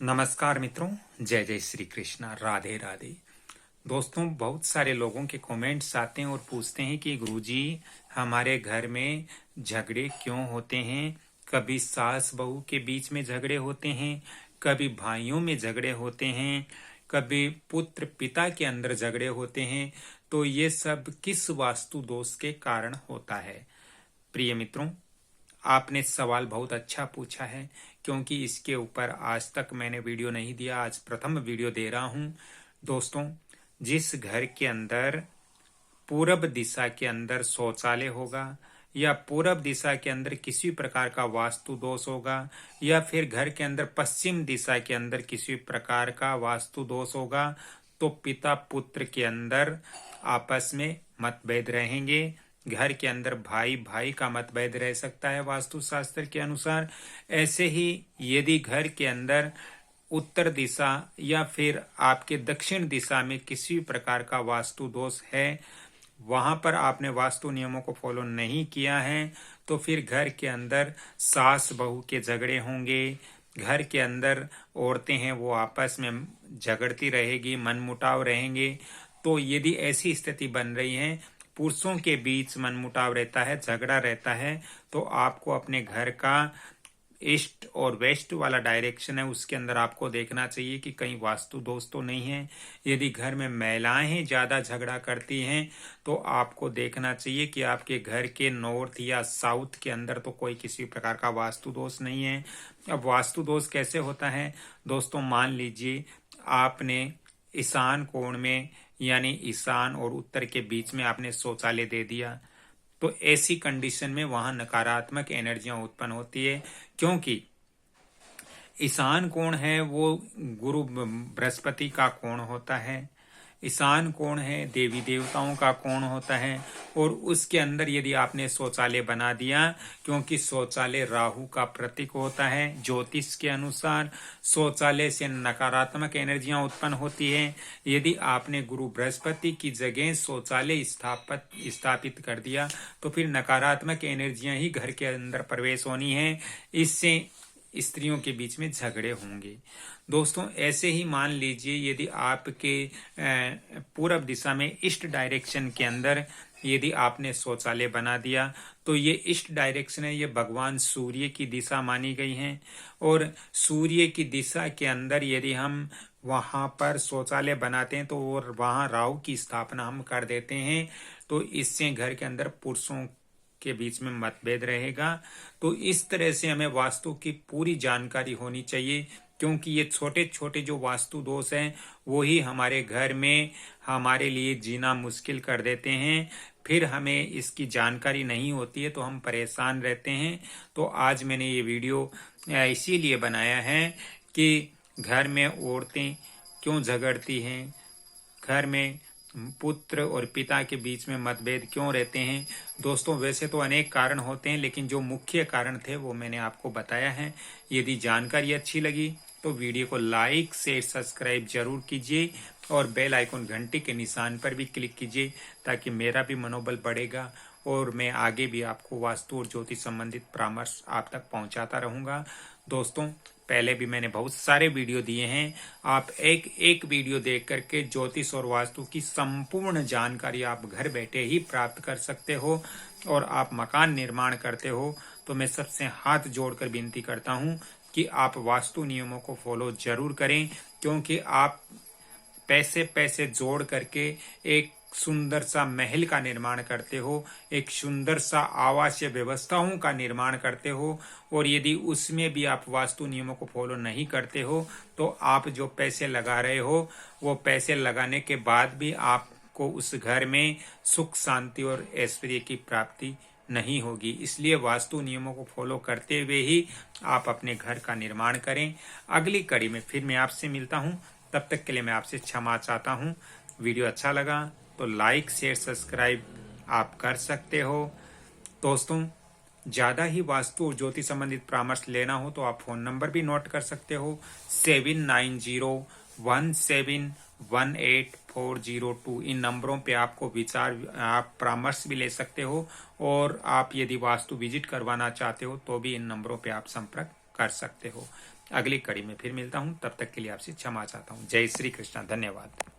नमस्कार मित्रों, जय जय श्री कृष्णा, राधे राधे। दोस्तों, बहुत सारे लोगों के कमेंट्स आते हैं और पूछते हैं कि गुरुजी हमारे घर में झगड़े क्यों होते हैं। कभी सास बहू के बीच में झगड़े होते हैं, कभी भाइयों में झगड़े होते हैं, कभी पुत्र पिता के अंदर झगड़े होते हैं। तो ये सब किस वास्तु दोष के कारण होता है। प्रिय मित्रों, आपने सवाल बहुत अच्छा पूछा है, क्योंकि इसके ऊपर आज तक मैंने वीडियो नहीं दिया। आज प्रथम वीडियो दे रहा हूं। दोस्तों, जिस घर के अंदर पूरब दिशा के अंदर शौचालय होगा, या पूरब दिशा के अंदर किसी प्रकार का वास्तु दोष होगा, या फिर घर के अंदर पश्चिम दिशा के अंदर किसी प्रकार का वास्तु दोष होगा, तो पिता पुत्र के अंदर आपस में मतभेद रहेंगे। घर के अंदर भाई भाई का मतभेद रह सकता है वास्तु शास्त्र के अनुसार। ऐसे ही यदि घर के अंदर उत्तर दिशा या फिर आपके दक्षिण दिशा में किसी प्रकार का वास्तु दोष है, वहां पर आपने वास्तु नियमों को फॉलो नहीं किया है, तो फिर घर के अंदर सास बहू के झगड़े होंगे। घर के अंदर औरतें हैं वो आपस में झगड़ती रहेगी, मनमुटाव रहेंगे। तो यदि ऐसी स्थिति बन रही है, पुरुषों के बीच मनमुटाव रहता है, झगड़ा रहता है, तो आपको अपने घर का ईस्ट और वेस्ट वाला डायरेक्शन है, उसके अंदर आपको देखना चाहिए कि कहीं वास्तु दोष तो नहीं है। यदि घर में महिलाएं ज्यादा झगड़ा करती हैं, तो आपको देखना चाहिए कि आपके घर के नॉर्थ या साउथ के अंदर तो कोई किसी प्रकार का वास्तु दोष नहीं है। अब वास्तु दोष कैसे होता है दोस्तों, मान लीजिए आपने ईशान कोण में, यानी ईशान और उत्तर के बीच में आपने शौचालय दे दिया, तो ऐसी कंडीशन में वहां नकारात्मक एनर्जियां उत्पन्न होती है। क्योंकि ईशान कोण है वो गुरु बृहस्पति का कोण होता है, ईशान कोण है देवी देवताओं का कोण होता है। और उसके अंदर यदि आपने शौचालय बना दिया, क्योंकि शौचालय राहु का प्रतीक होता है, ज्योतिष के अनुसार शौचालय से नकारात्मक एनर्जियां उत्पन्न होती है। यदि आपने गुरु बृहस्पति की जगह शौचालय स्थापित कर दिया, तो फिर नकारात्मक एनर्जियां ही घर के अंदर प्रवेश होनी है। इससे स्त्रियों के बीच में झगड़े होंगे। दोस्तों, ऐसे ही मान लीजिए यदि आपके पूरब दिशा में ईस्ट डायरेक्शन के अंदर यदि आपने शौचालय बना दिया, तो ये ईस्ट डायरेक्शन है, ये भगवान सूर्य की दिशा मानी गई है। और सूर्य की दिशा के अंदर यदि हम वहां पर शौचालय बनाते हैं, तो वहां राहु की स्थापना हम कर देते हैं, तो इससे घर के अंदर पुरुषों के बीच में मतभेद रहेगा। तो इस तरह से हमें वास्तु की पूरी जानकारी होनी चाहिए, क्योंकि ये छोटे छोटे जो वास्तु दोष हैं वो ही हमारे घर में हमारे लिए जीना मुश्किल कर देते हैं। फिर हमें इसकी जानकारी नहीं होती है तो हम परेशान रहते हैं। तो आज मैंने ये वीडियो इसीलिए बनाया है कि घर में औरतें क्यों झगड़ती हैं, घर में पुत्र और पिता के बीच में मतभेद क्यों रहते हैं। दोस्तों, वैसे तो अनेक कारण होते हैं, लेकिन जो मुख्य कारण थे वो मैंने आपको बताया है। यदि जानकारी अच्छी लगी तो वीडियो को लाइक शेयर सब्सक्राइब जरूर कीजिए, और बेल आइकन घंटी के निशान पर भी क्लिक कीजिए, ताकि मेरा भी मनोबल बढ़ेगा और मैं आगे भी आपको वास्तु और ज्योतिष संबंधित परामर्श आप तक पहुंचाता रहूंगा। दोस्तों, पहले भी मैंने बहुत सारे वीडियो दिए हैं। आप एक एक वीडियो देख करके ज्योतिष और वास्तु की संपूर्ण जानकारी आप घर बैठे ही प्राप्त कर सकते हो। और आप मकान निर्माण करते हो तो मैं सबसे हाथ जोड़कर विनती करता हूं कि आप वास्तु नियमों को फॉलो जरूर करें, क्योंकि आप पैसे पैसे जोड़ करके एक सुंदर सा महल का निर्माण करते हो, एक सुंदर सा आवासीय व्यवस्थाओं का निर्माण करते हो, और यदि उसमें भी आप वास्तु नियमों को फॉलो नहीं करते हो, तो आप जो पैसे लगा रहे हो वो पैसे लगाने के बाद भी आपको उस घर में सुख शांति और ऐश्वर्य की प्राप्ति नहीं होगी। इसलिए वास्तु नियमों को फॉलो करते हुए ही आप अपने घर का निर्माण करें। अगली कड़ी में फिर मैं आपसे मिलता हूं, तब तक के लिए मैं आपसे क्षमा चाहता हूं। वीडियो अच्छा लगा तो लाइक शेयर सब्सक्राइब आप कर सकते हो। दोस्तों, ज्यादा ही वास्तु और ज्योतिष संबंधित परामर्श लेना हो तो आप फोन नंबर भी नोट कर सकते हो, 7901718402। इन नंबरों पे आपको विचार आप परामर्श भी ले सकते हो, और आप यदि वास्तु विजिट करवाना चाहते हो तो भी इन नंबरों पे आप संपर्क कर सकते हो। अगली कड़ी में फिर मिलता हूं, तब तक के लिए आपसे क्षमा चाहता हूं। जय श्री कृष्णा, धन्यवाद।